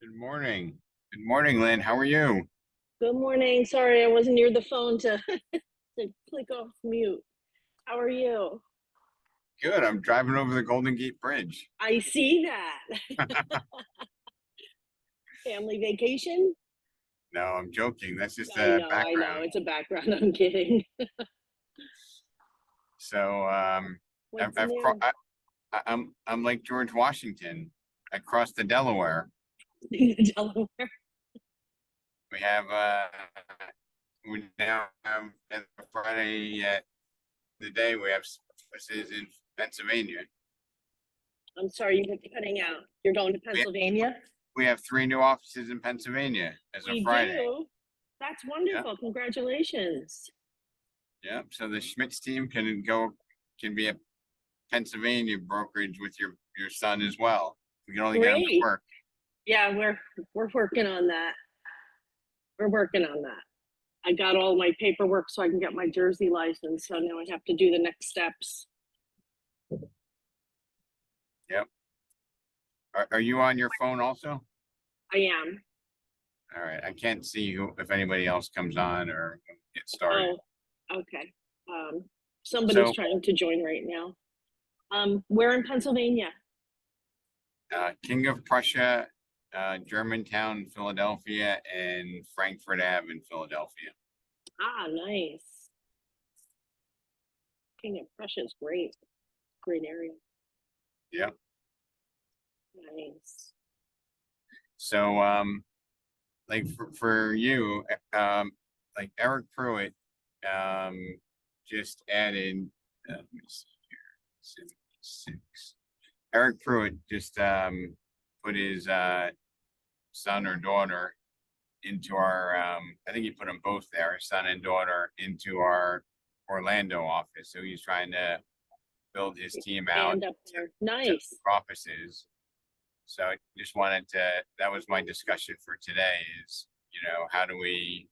Good morning. Good morning, Lynn. How are you? Good morning. Sorry, I wasn't near the phone to to click off mute. How are you? Good. I'm driving over the Golden Gate Bridge. I see that. Family vacation? No, I'm joking. That's just I a know, I know. background. It's a background. I'm kidding. So, What's I've cro new? I'm Lake George, Washington. I crossed the Delaware. Delaware. We have we now have as of Friday the day we have services in Pennsylvania. I'm sorry, you were cutting out. You're going to We Pennsylvania? we have three new offices in Pennsylvania as of We Friday. do. That's Yeah, wonderful. Congratulations. yeah. So the Schmitz team can be a Pennsylvania brokerage with your son as well. We can only get him to Great. work. Yeah, we're working on that. We're working on that. I got all my paperwork so I can get my Jersey license. So now I have to do the next steps. Yep. Are you on your phone also? I am. All right. I can't see who if anybody else comes on or get started. Oh, okay. Um, Somebody's So trying to join right now. We're in Pennsylvania. King of Prussia, Germantown, Philadelphia, and Frankfurt Ave in Philadelphia. Ah, nice. King of Prussia is great. Great area. Yep. Nice. So like for you, like Eric Pruitt um just added let me see here, 76. Eric Pruitt just put his son or daughter into our I think he put them both there, his son and daughter into our Orlando office. So he's trying to build his team out And up there. to Nice. offices. So I just wanted to, that was my discussion for today is, how do we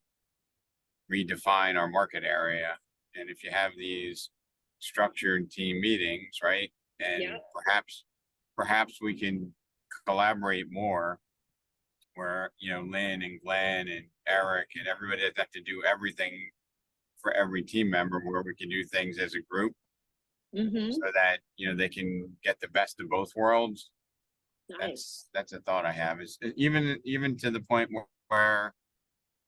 redefine our market area? And if you have these structured team meetings, right? Yeah. And perhaps we can collaborate more where, Lynn and Glenn and Eric and everybody doesn't have to do everything for every team member, where we can do things as a group Mm-hmm. so that, they can get the best of both worlds. Nice. That's a thought I have, is even to the point where,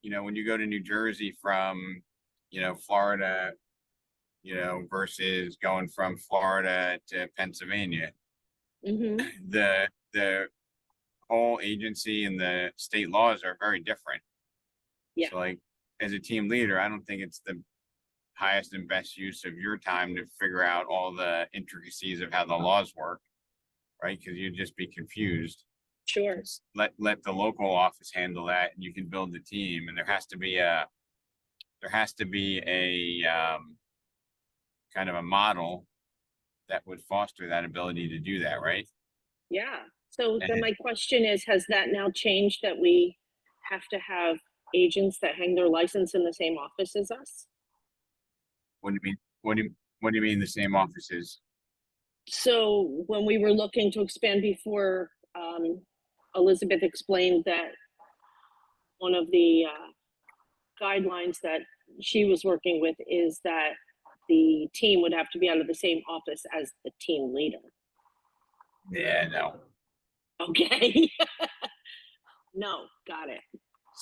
when you go to New Jersey from, Florida, versus going from Florida to Pennsylvania, Mm-hmm. the whole agency and the state laws are very different. Yeah. So like as a team leader, I don't think it's the highest and best use of your time to figure out all the intricacies of how the laws work, right? Because you'd just be confused. Sure. Let the local office handle that, and you can build the team. And there has to be a kind of a model that would foster that ability to do that, right? Yeah. So then And my question is, has that now changed that we have to have agents that hang their license in the same office as us? what do you mean? What do you mean the same offices? So when we were looking to expand before, Elizabeth explained that one of the guidelines that she was working with is that the team would have to be out of the same office as the team leader. Yeah, no. Okay. No, got it.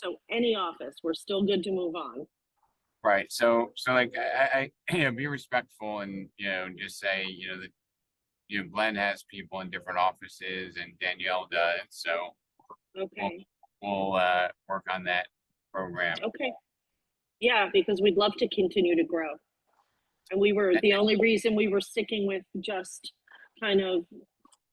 So any office, we're still good to move on. Right. So like be respectful and just say, that Glenn has people in different offices and Danielle does. So we'll Okay. we'll work on that program. Okay. Yeah, because we'd love to continue to grow. And we were, the only reason we were sticking with just kind of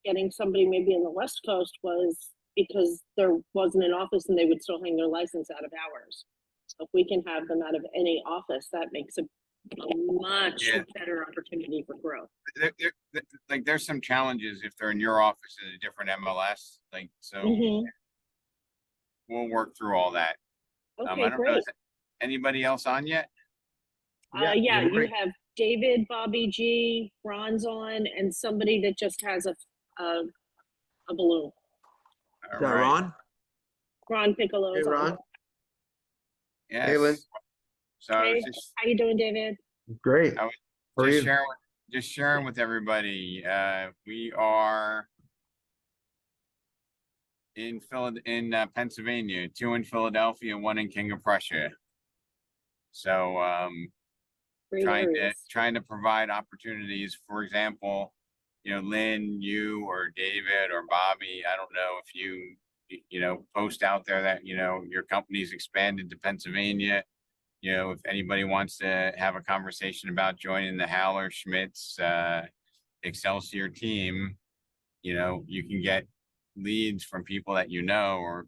getting somebody maybe in the West Coast was because there wasn't an office and they would still hang their license out of ours. So if we can have them out of any office, that makes a much Yeah. better opportunity for growth. Like there's some challenges if they're in your office in a different MLS. Like so Mm-hmm. we'll work through all that. Okay, I don't know, great. is anybody else on yet? Yeah, Yeah, good you morning. have David, Bobby G, Ron's on, and somebody that just has a balloon. All Is that right. Ron? Ron Piccolo Hey, is on. Ron. Hey, Lynn. Yes. So I Hey, was just, how you doing, David? Great. I was How are just you? sharing, just sharing with everybody, we are in Pennsylvania, 2 in Philadelphia, 1 in King of Prussia. So, Great areas. trying to provide opportunities. For example, Lynn, you or David or Bobby, I don't know if you post out there that, your company's expanded to Pennsylvania. If anybody wants to have a conversation about joining the Howler Schmitz, Excelsior team, you can get leads from people that or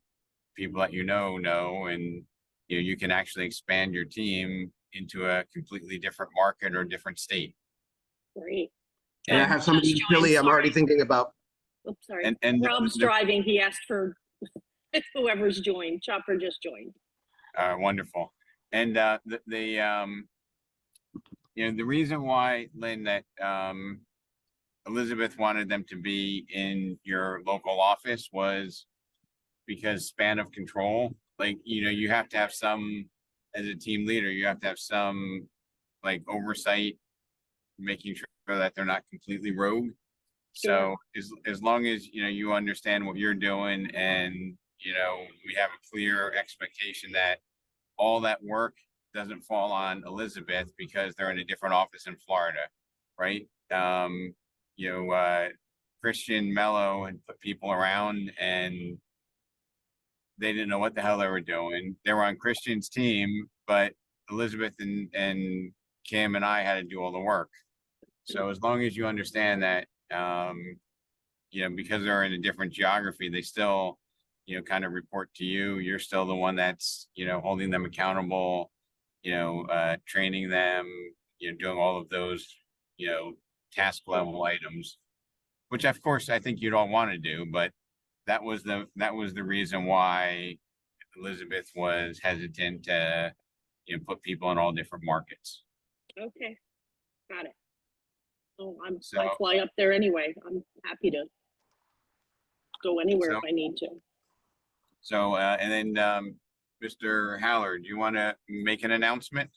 people that know, and you can actually expand your team into a completely different market or different state. Great. And I Rob have somebody in just Philly joined, I'm already sorry. thinking about. Oops, sorry. And Rob's the driving. He asked for whoever's joined. Chopper just joined. wonderful. And the reason why, Lynn, that Elizabeth wanted them to be in your local office was because span of control. Like, you have to have some, as a team leader, you have to have some like oversight, making sure that they're not completely rogue. So as long as you understand what you're doing, and we have a clear expectation that all that work doesn't fall on Elizabeth because they're in a different office in Florida, right? Christian Mello had put people around, and they didn't know what the hell they were doing. They were on Christian's team, but Elizabeth and Kim and I had to do all the work. So as long as you understand that, because they're in a different geography, they still, kind of report to you. You're still the one that's, holding them accountable, training them, doing all of those, task level items, which of course I think you'd all want to do, but that was the reason why Elizabeth was hesitant to, put people in all different markets. Okay, got it. Oh, I So, fly up there anyway. I'm happy to go anywhere So- if I need to. and then, Mr. Howler, do you want to make an announcement?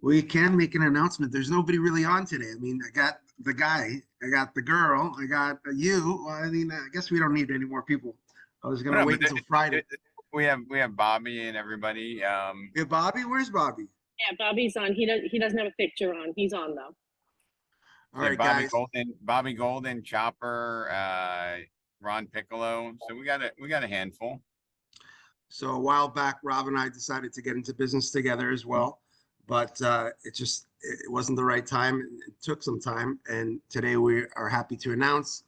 We can make an announcement. There's nobody really on today. I mean, I got the guy, I got the girl, I got you. Well, I mean, I guess we don't need any more people. I was gonna No, wait but until Friday. We have Bobby and everybody. Hey, Bobby, where's Bobby? Yeah, Bobby's on. He doesn't have a picture on. He's on though. All right, guys. Bobby Golden, Chopper, Ron Piccolo. So we got a handful. So a while back, Rob and I decided to get into business together as well, but it wasn't the right time. It took some time, and today we are happy to announce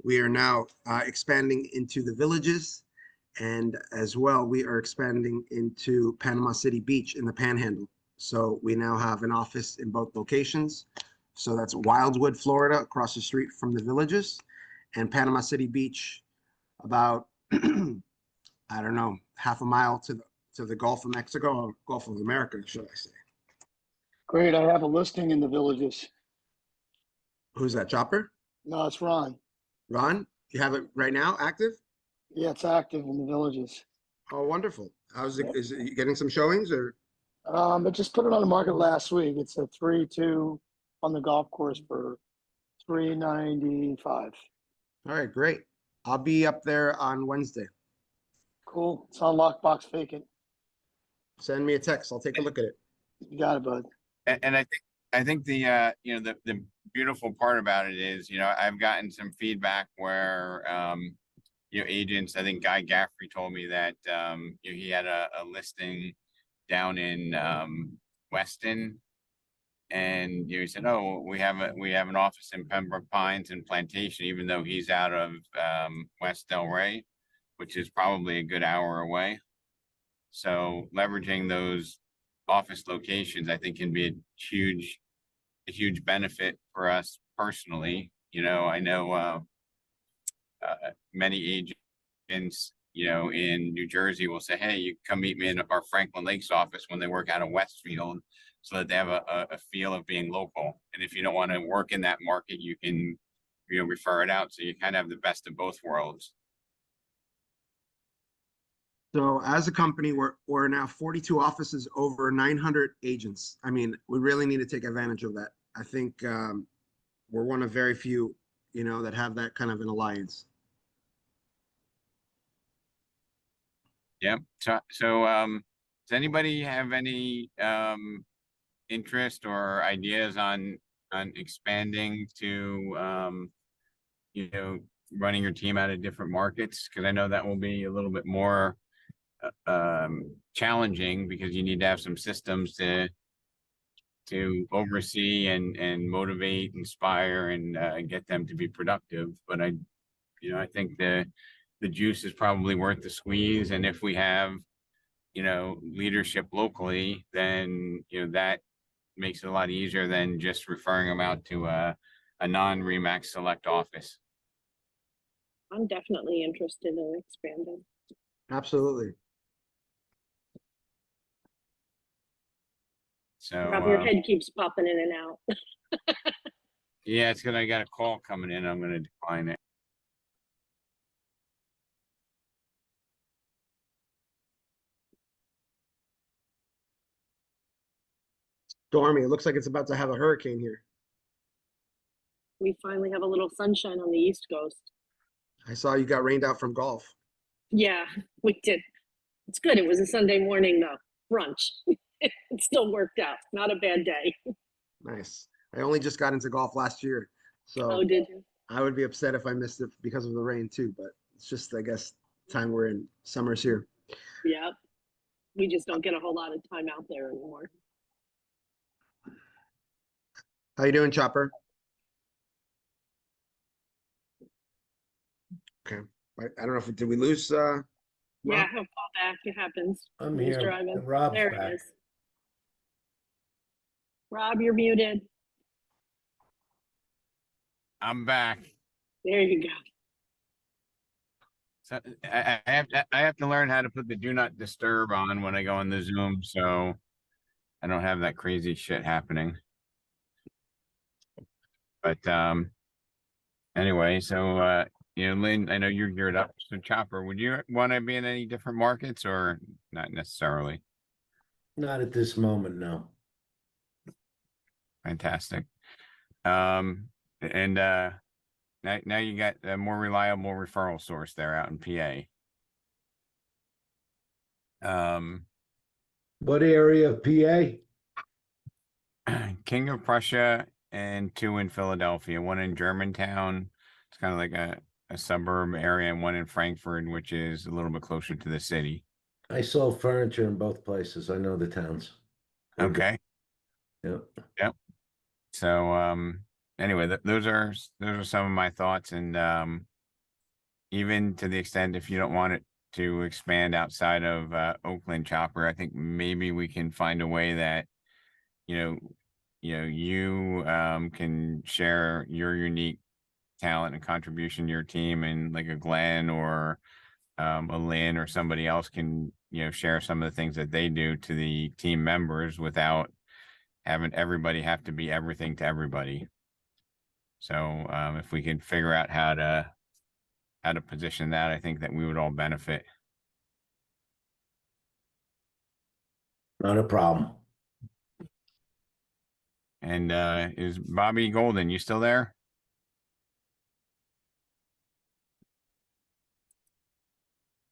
we are now expanding into the Villages, and as well we are expanding into Panama City Beach in the Panhandle. So we now have an office in both locations. So that's Wildwood, Florida, across the street from the Villages, and Panama City Beach, about I don't know, half a mile to the Gulf of Mexico, or Gulf of America, should I say. Great, I have a listing in the Villages. Who's that, Chopper? No, it's Ron. Ron, you have it right now, active? Yeah, it's active in the Villages. Oh, wonderful. How's it, is it getting some showings or? I just put it on the market last week. It's a 3-2 on the golf course for $395. All right, great. I'll be up there on Wednesday. Cool. It's on lockbox vacant. Send me a text. I'll take a look at it. You got it, bud. And I think the the beautiful part about it is, I've gotten some feedback where agents, I think Guy Gaffrey told me that he had a listing down in Weston, and he said, oh, we have an office in Pembroke Pines and Plantation, even though he's out of West Delray, which is probably a good hour away. So leveraging those office locations, I think, can be a huge benefit for us personally. I know many agents, in New Jersey will say, hey, you come meet me in our Franklin Lakes office when they work out of Westfield, so that they have a feel of being local. And if you don't want to work in that market, you can, refer it out. So you kind of have the best of both worlds. So as a company, we're now 42 offices, over 900 agents. I mean, we really need to take advantage of that. I think we're one of very few, that have that kind of an alliance. Yep. So, does anybody have any interest or ideas on expanding to running your team out of different markets? Because I know that will be a little bit more challenging because you need to have some systems to oversee and motivate, inspire, and get them to be productive. But I think the juice is probably worth the squeeze. And if we have, leadership locally, then, that makes it a lot easier than just referring them out to a non-Remax select office. I'm definitely interested in expanding. Absolutely. So, Rob, your head keeps popping in and out. yeah, it's good. I got a call coming in. I'm going to decline it. Stormy. It looks like it's about to have a hurricane here. We finally have a little sunshine on the East Coast. I saw you got rained out from golf. Yeah, we did. It's good. It was a Sunday morning though, brunch. It still worked out. Not a bad day. Nice. I only just got into golf last year, so Oh, did you? I would be upset if I missed it because of the rain too, but it's just, I guess, time we're in. Summer's here. Yeah. We just don't get a whole lot of time out there anymore. How you doing, Chopper? Okay. I don't know if, did we lose, Yeah, Rob? he'll fall back. It happens. I'm He's here. driving. Rob's There back. he is. Rob, you're muted. I'm back. There you go. So I have to learn how to put the do not disturb on when I go on the Zoom, so I don't have that crazy shit happening. But anyway, so Lynn, I know you're geared up. So Chopper, would you want to be in any different markets or not necessarily? Not at this moment, no. Fantastic. And now you got a more reliable referral source there out in PA. What area of PA? King of Prussia and 2 in Philadelphia, 1 in Germantown. It's kind of like a suburb area, and 1 in Frankfurt, which is a little bit closer to the city. I sold furniture in both places. I know the towns. They're good. Okay. Yep. So anyway, those are some of my thoughts, and even to the extent if you don't want it to expand outside of Oakland, Chopper, I think maybe we can find a way that you can share your unique talent and contribution to your team, and like a Glenn or a Lynn or somebody else can share some of the things that they do to the team members without having everybody have to be everything to everybody. So if we can figure out how to position that, I think that we would all benefit. Not a problem. And is Bobby Golden, you still there?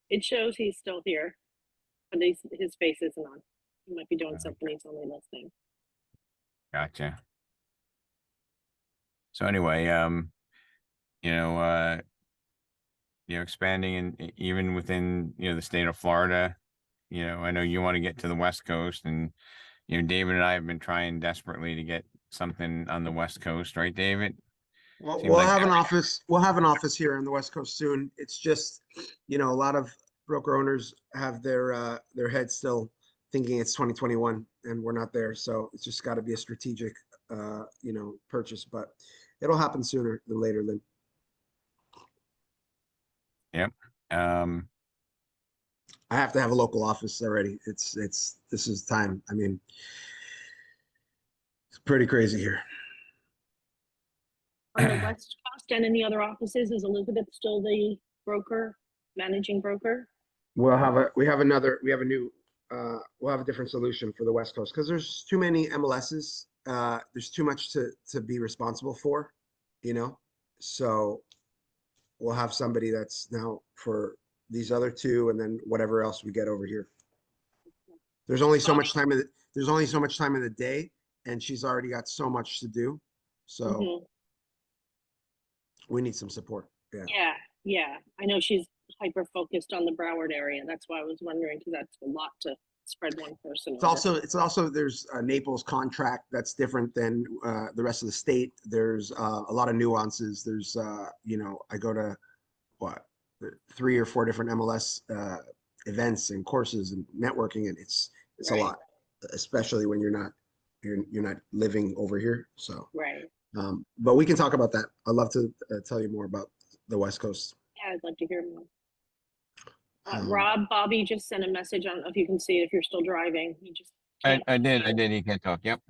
It shows he's still here, but his face isn't on. He might be doing something he's only listening. Gotcha. So anyway, expanding and even within, the state of Florida, I know you want to get to the West Coast, and, David and I have been trying desperately to get something on the West Coast, right, David? Well, Seems we'll like have an every- office. We'll have an office here on the West Coast soon. It's just, a lot of broker owners have their heads still thinking it's 2021 and we're not there. So it's just got to be a strategic, purchase, but it'll happen sooner than later, Lynn. Yep. Um, I have to have a local office already. This is time. I mean, it's pretty crazy here. On the West Coast and in the other offices, is Elizabeth still the managing broker? we have a new, we'll have a different solution for the West Coast because there's too many MLSs. There's too much to be responsible for, you know? So we'll have somebody that's now for these other two and then whatever else we get over here. There's only so much time there's only so much time in the day and she's already got so much to do. So Mhm. we need some support. Yeah. Yeah, yeah. I know she's hyper focused on the Broward area. That's why I was wondering, because that's a lot to spread one person It's over. also there's a Naples contract that's different than the rest of the state. There's a lot of nuances. There's you know, I go to what 3 or 4 different MLS events and courses and networking, and it's a Right. lot, especially when you're not living over here. So, Right. but we can talk about that. I'd love to tell you more about the West Coast. Yeah, I'd love to hear more. Um, Rob, Bobby just sent a message. I don't know if you can see it if you're still driving. He just I can't did, hear. you can't talk, yep.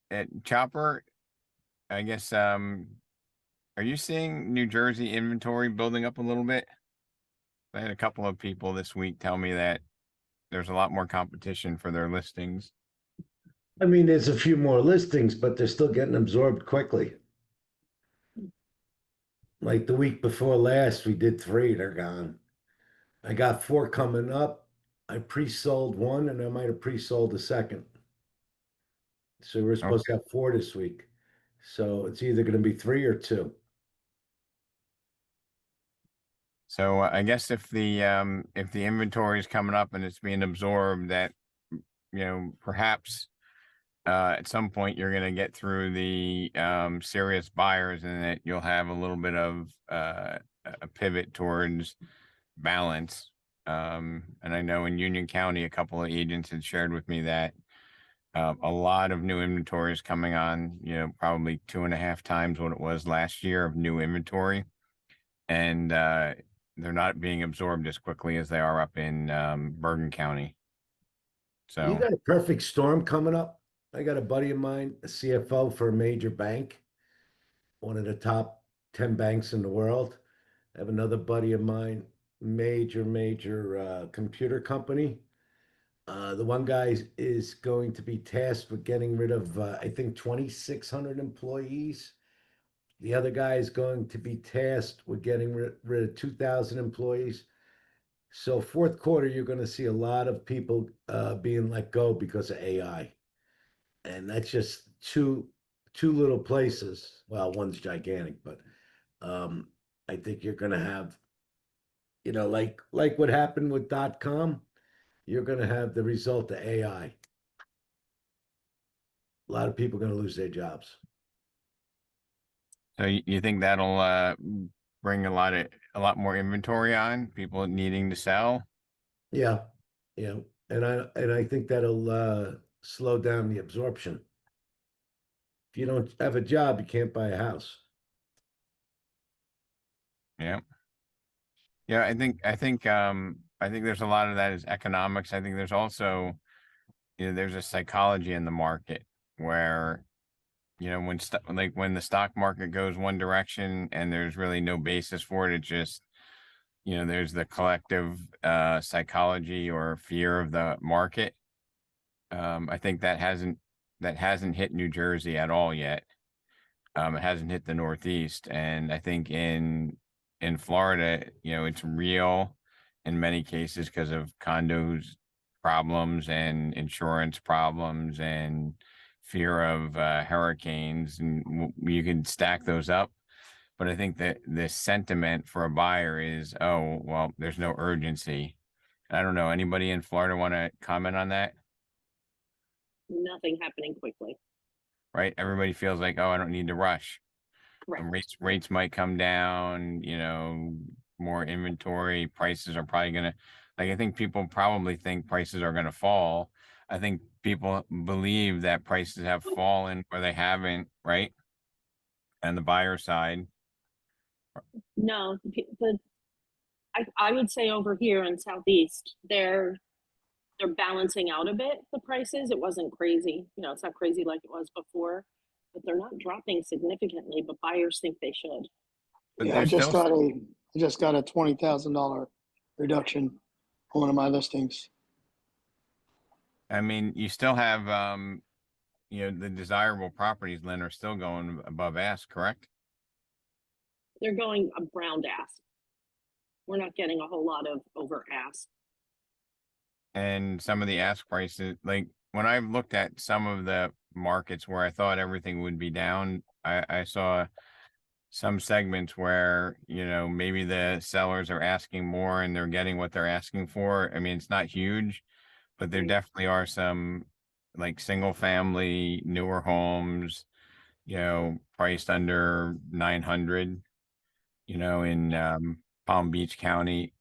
At Chopper, I guess, are you seeing New Jersey inventory building up a little bit? I had a couple of people this week tell me that there's a lot more competition for their listings. I mean, there's a few more listings, but they're still getting absorbed quickly. Like the week before last, we did 3, they're gone. I got 4 coming up. I pre-sold 1 and I might have pre-sold a second. So we're supposed to have 4 this week. So it's either going to be 3 or 2. So I guess if the inventory is coming up and it's being absorbed, that perhaps at some point you're going to get through the serious buyers, and that you'll have a little bit of a pivot towards balance. And I know in Union County, a couple of agents had shared with me that a lot of new inventory is coming on. Probably 2.5 times what it was last year of new inventory, and they're not being absorbed as quickly as they are up in Bergen County. So You got a perfect storm coming up. I got a buddy of mine, a CFO for a major bank, one of the top 10 banks in the world. I have another buddy of mine, major computer company. The one guy is going to be tasked with getting rid of, I think, 2,600 employees. The other guy is going to be tasked with getting rid of 2,000 employees. So fourth quarter, you're going to see a lot of people being let go because of AI, and that's just two little places. Well, one's gigantic, but I think you're going to have, like what happened with .com. You're going to have the result of AI. A lot of people are going to lose their jobs. So you think that'll bring a lot more inventory on, people needing to sell? Yeah, yeah, and I think that'll slow down the absorption. If you don't have a job, you can't buy a house. Yeah. Yeah, I think there's a lot of that is economics. I think there's also, there's a psychology in the market where, when the stock market goes one direction and there's really no basis for it, it just, there's the collective psychology or fear of the market. I think that hasn't hit New Jersey at all yet. It hasn't hit the Northeast, and I think in Florida, it's real in many cases because of condos problems and insurance problems and fear of hurricanes, and you can stack those up. But I think that the sentiment for a buyer is, oh, well, there's no urgency. I don't know. Anybody in Florida want to comment on that? Nothing happening quickly. Right? Everybody feels like, oh, I don't need to rush. Correct. And rates might come down, more inventory, prices are probably gonna, I think people probably think prices are gonna fall. I think people believe that prices have fallen or they haven't, right? And the buyer side. No, I would say over here in Southeast, they're balancing out a bit, the prices. It wasn't crazy. It's not crazy like it was before, but they're not dropping significantly, but buyers think they should. But Yeah, I there's just still, got a $20,000 reduction on one of my listings. I mean, you still have, the desirable properties, Lynn, are still going above ask, correct? They're going around ask. We're not getting a whole lot of over ask. And some of the ask prices, like when I looked at some of the markets where I thought everything would be down, I saw some segments where, maybe the sellers are asking more and they're getting what they're asking for. I mean, it's not huge, but there Right. definitely are some like single family newer homes, priced under 900, in Palm Beach County,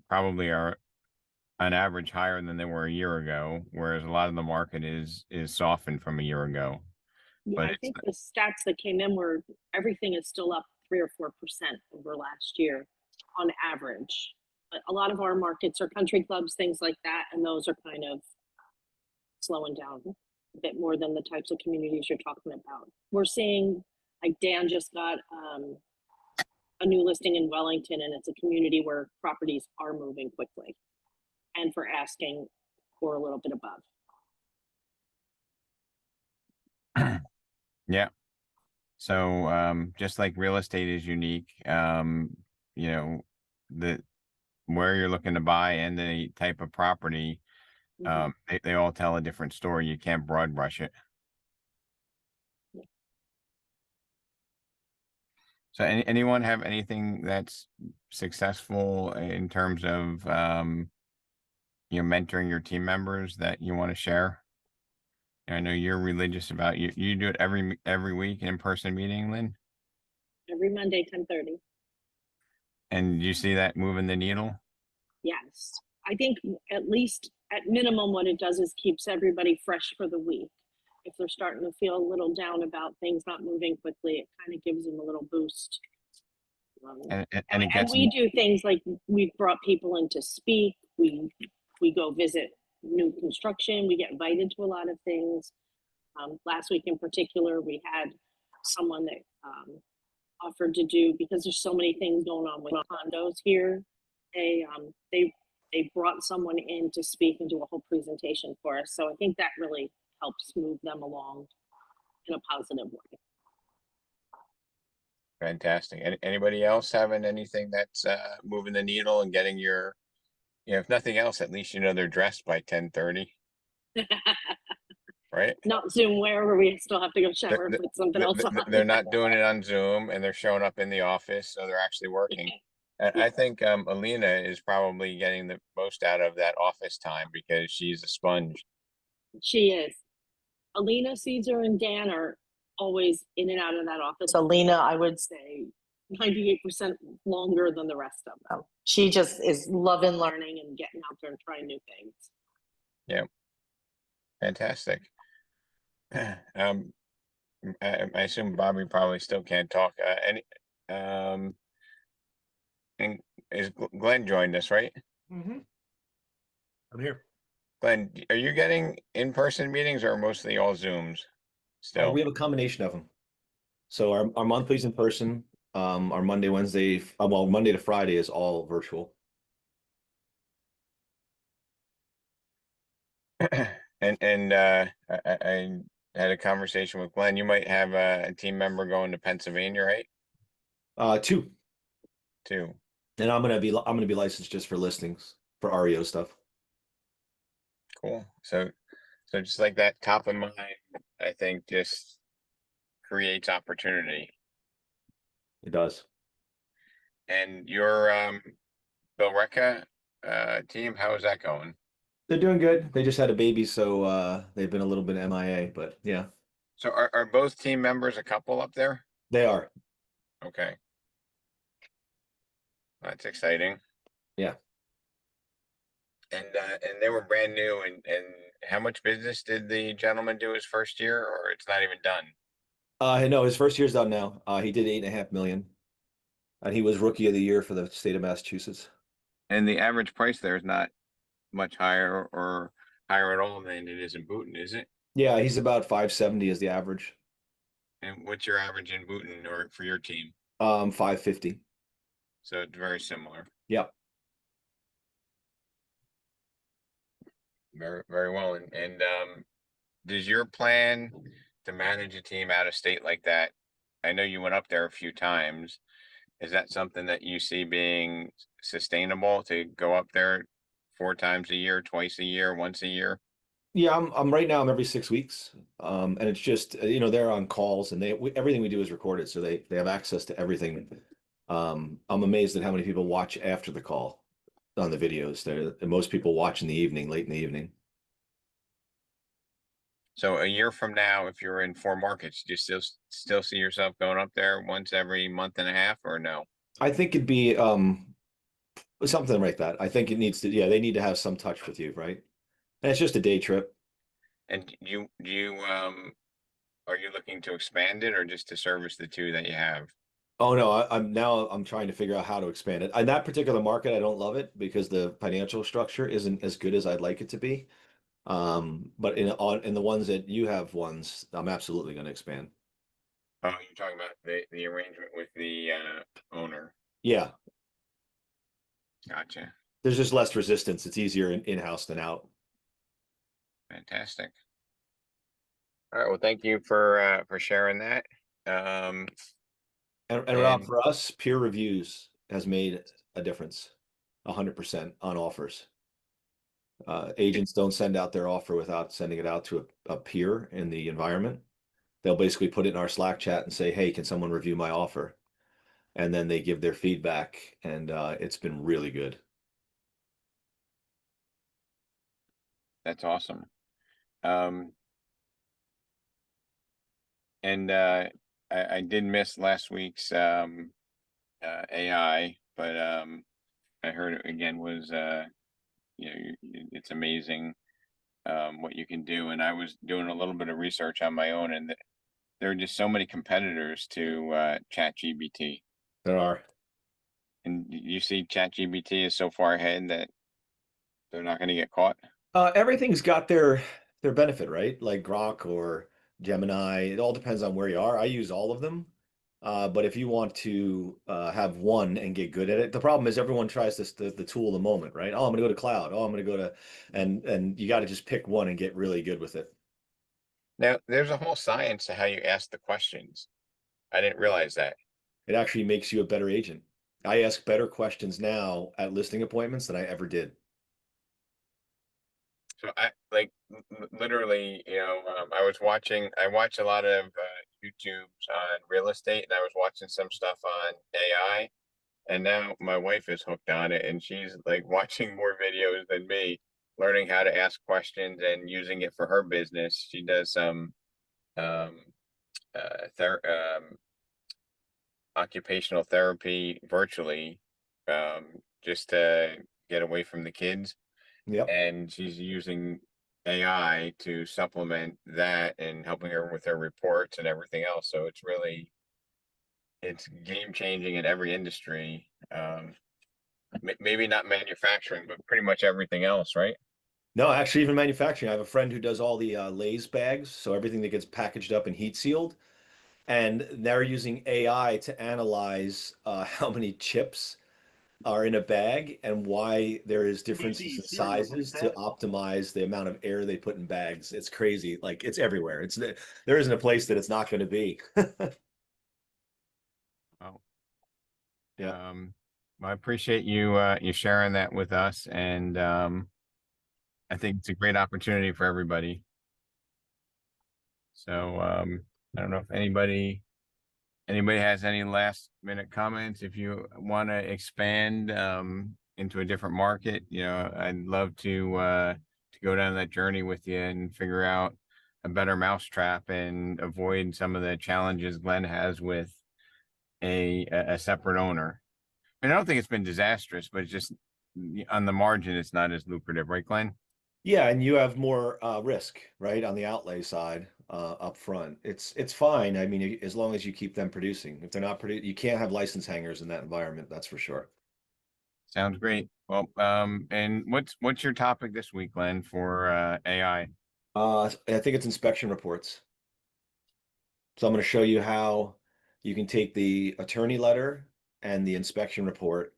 probably are on average higher than they were a year ago, whereas a lot of the market is softened from a year ago. Yeah, But I it's think the stats that came in were everything is still up 3 or 4% over last year on average. But a lot of our markets are country clubs, things like that, and those are kind of slowing down a bit more than the types of communities you're talking about. We're seeing, like Dan just got a new listing in Wellington, and it's a community where properties are moving quickly and for asking for a little bit above. yeah. So just like real estate is unique, the where you're looking to buy and the type of property, Mhm. they all tell a different story. You can't broad brush it. So anyone have anything that's successful in terms of mentoring your team members that you want to share? I know you're religious about you do it every week in person meeting, Lynn, Every Monday, 10:30. and you see that moving the needle. Yes. I think at least at minimum, what it does is keeps everybody fresh for the week. If they're starting to feel a little down about things not moving quickly, it kind of gives them a little boost. And it And gets we do things like we've brought people in to speak. We go visit new construction. We get invited to a lot of things. Last week in particular, we had someone that offered to do, because there's so many things going on with condos here. They brought someone in to speak and do a whole presentation for us. So I think that really helps move them along in a positive way. fantastic. Anybody else having anything that's moving the needle and getting your, if nothing else, at least they're dressed by 10:30, right? Not Zoom where we still have to go shower and They're, put something else on. they're not doing it on Zoom and they're showing up in the office, so they're actually working. I think Alina is probably getting the most out of that office time because she's a sponge. She is. Alina, Caesar, and Dan are always in and out of that office. Alina, I would say 98% longer than the rest of them. She just is loving learning and getting out there and trying new things. Fantastic. I assume Bobby probably still can't talk. And is Glenn joined us, right? Mm-hmm. I'm here. Glenn, are you getting in-person meetings or mostly all Zooms still? We have a combination of them. So our monthly's in person. Our Monday, Wednesday, well, Monday to Friday is all virtual. And I had a conversation with Glenn. You might have a team member going to Pennsylvania, right? Two. Two. And I'm gonna be licensed just for listings for REO stuff. Cool. So just like that top of mind, I think just creates opportunity. It does. And your Bill Recca team, how is that going? They're doing good. They just had a baby, so they've been a little bit MIA, but yeah, So are both team members a couple up there? they are. Okay. That's exciting. Yeah. And they were brand new, and how much business did the gentleman do his first year, or it's not even done? No, his first year's done now. He did 8.5 million, and he was rookie of the year for the state of Massachusetts. And the average price there is not much higher or higher at all than it is in Booton, is it? Yeah, he's about 570 is the average. And what's your average in Booton or for your team? 550. So it's very similar. Yep. Very, very well. And does your plan to manage a team out of state like that? I know you went up there a few times. Is that something that you see being sustainable to go up there 4 times a year, twice a year, once a year? Yeah, I'm right now. I'm every 6 weeks, and it's just they're on calls, and everything we do is recorded, so they have access to everything. I'm amazed at how many people watch after the call on the videos. Most people watch in the evening, late in the evening. So a year from now, if you're in 4 markets, do you still see yourself going up there once every month and a half, or no? I think it'd be something like that. I think it needs to. Yeah, they need to have some touch with you, right? And it's just a day trip. And are you looking to expand it or just to service the 2 that you have? Oh no, I'm trying to figure out how to expand it. In that particular market, I don't love it because the financial structure isn't as good as I'd like it to be. But in the ones that you have ones, I'm absolutely going to expand. Oh, you're talking about the arrangement with the owner. Yeah, Gotcha. there's just less resistance. It's easier in-house than out. Fantastic. All right. Well, thank you for sharing that. And Rob, And for us, peer reviews has made a difference, 100% on offers. Agents don't send out their offer without sending it out to a peer in the environment. They'll basically put it in our Slack chat and say, "Hey, can someone review my offer?" And then they give their feedback, and it's been really good. that's awesome. Um, and I did miss last week's AI, but I heard it again was it's amazing what you can do. And I was doing a little bit of research on my own, and there are just so many competitors to ChatGPT. There are. And you see ChatGPT is so far ahead that they're not going to get caught. Everything's got their benefit, right? Like Grok or Gemini. It all depends on where you are. I use all of them. But if you want to have one and get good at it, the problem is everyone tries this the tool of the moment, right? Oh, I'm gonna go to cloud. Oh, I'm gonna go to and you got to just pick one and get really good with it. Now, there's a whole science to how you ask the questions. I didn't realize that. It actually makes you a better agent. I ask better questions now at listing appointments than I ever did. So I like literally, I watch a lot of YouTubes on real estate, and I was watching some stuff on AI, and now my wife is hooked on it, and she's like watching more videos than me, learning how to ask questions and using it for her business. She does some um, occupational therapy virtually, just to get away from the kids. Yep. And she's using AI to supplement that and helping her with her reports and everything else. So it's game changing in every industry. Maybe not manufacturing, but pretty much everything else, right? No, actually, even manufacturing. I have a friend who does all the Lay's bags, so everything that gets packaged up and heat sealed. And they're using AI to analyze how many chips are in a bag and why there is differences in sizes to optimize the amount of air they put in bags. It's crazy. Like it's everywhere. There isn't a place that it's not going to be. Oh, Yeah. well, I appreciate you sharing that with us, and I think it's a great opportunity for everybody. So I don't know if anybody has any last minute comments. If you want to expand into a different market, I'd love to go down that journey with you and figure out a better mousetrap and avoid some of the challenges Glenn has with a separate owner. And I don't think it's been disastrous, but it's just on the margin, it's not as lucrative, right, Glenn? Yeah, and you have more risk, right, on the outlay side up front. It's fine. I mean, as long as you keep them producing. If they're not producing, you can't have license hangers in that environment. That's for sure. Sounds great. Well, and what's your topic this week, Glenn, for AI? I think it's inspection reports. So I'm going to show you how you can take the attorney letter and the inspection report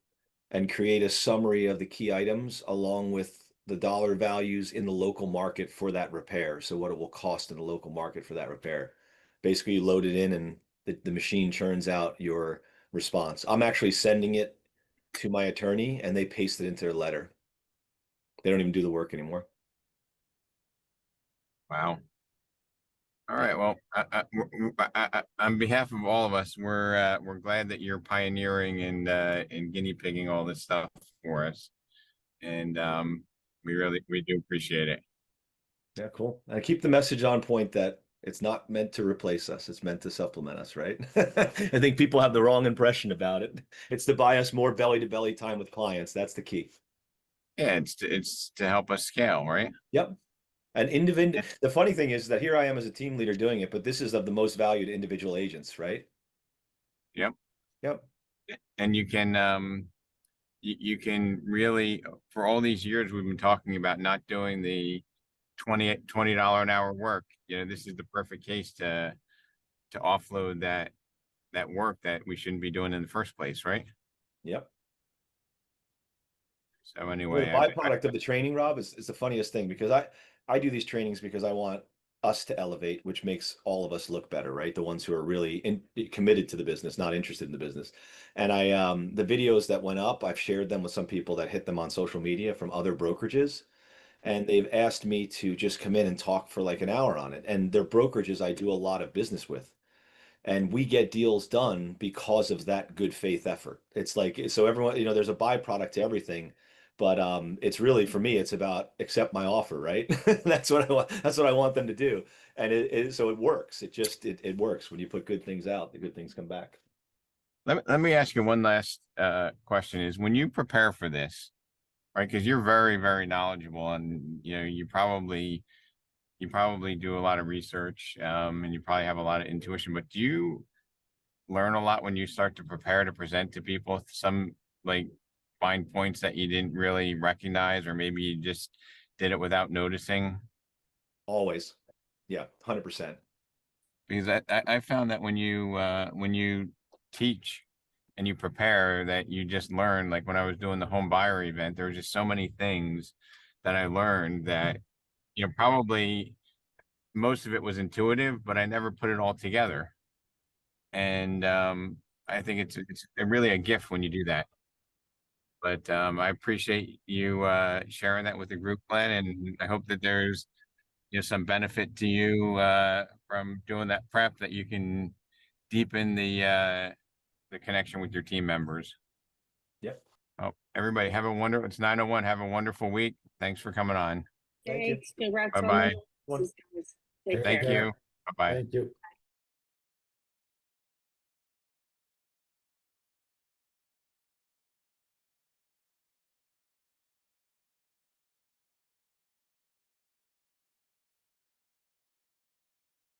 and create a summary of the key items along with the dollar values in the local market for that repair. So what it will cost in the local market for that repair. Basically, you load it in and the machine churns out your response. I'm actually sending it to my attorney and they paste it into their letter. They don't even do the work anymore. Wow. All right. Well, on behalf of all of us, we're glad that you're pioneering and guinea pigging all this stuff for us, and we do appreciate it. Yeah, cool. And keep the message on point that it's not meant to replace us. It's meant to supplement us, right? I think people have the wrong impression about it. It's to buy us more belly to belly time with clients. That's the key. Yeah, it's to help us scale, right? Yep. And the funny thing is that here I am as a team leader doing it, but this is of the most value to individual agents, right? Yep. Yep. And you can you can really, for all these years we've been talking about not doing the $20 an hour work. You know, this is the perfect case to offload that work that we shouldn't be doing in the first place, right? Yep. So The anyway, byproduct of the training, Rob, is the funniest thing because I do these trainings because I want us to elevate, which makes all of us look better, right? The ones who are really committed to the business, not interested in the business. And the videos that went up, I've shared them with some people that hit them on social media from other brokerages. And they've asked me to just come in and talk for like an hour on it. And they're brokerages I do a lot of business with. And we get deals done because of that good faith effort. It's like, so everyone, there's a byproduct to everything, but it's really, for me, it's about accept my offer, right? That's what I want them to do. And so it works. It works. When you put good things out, the good things come back. let me ask you one last question is when you prepare for this, right? Because you're very, very knowledgeable and you probably do a lot of research and you probably have a lot of intuition, but do you learn a lot when you start to prepare to present to people some like fine points that you didn't really recognize, or maybe you just did it without noticing? Always. Yeah, 100%. Because I found that when you teach and you prepare, that you just learn. Like when I was doing the home buyer event, there were just so many things that I learned that probably most of it was intuitive, but I never put it all together. And I think it's really a gift when you do that. But I appreciate you sharing that with the group, Glenn, and I hope that there's some benefit to you from doing that prep, that you can deepen the connection with your team members. Yep. Oh, everybody it's 9:01. Have a wonderful week. Thanks for coming on. Thank you. Thanks. Congrats Bye-bye. on the. Take Thank care. you. Bye-bye. Thank you.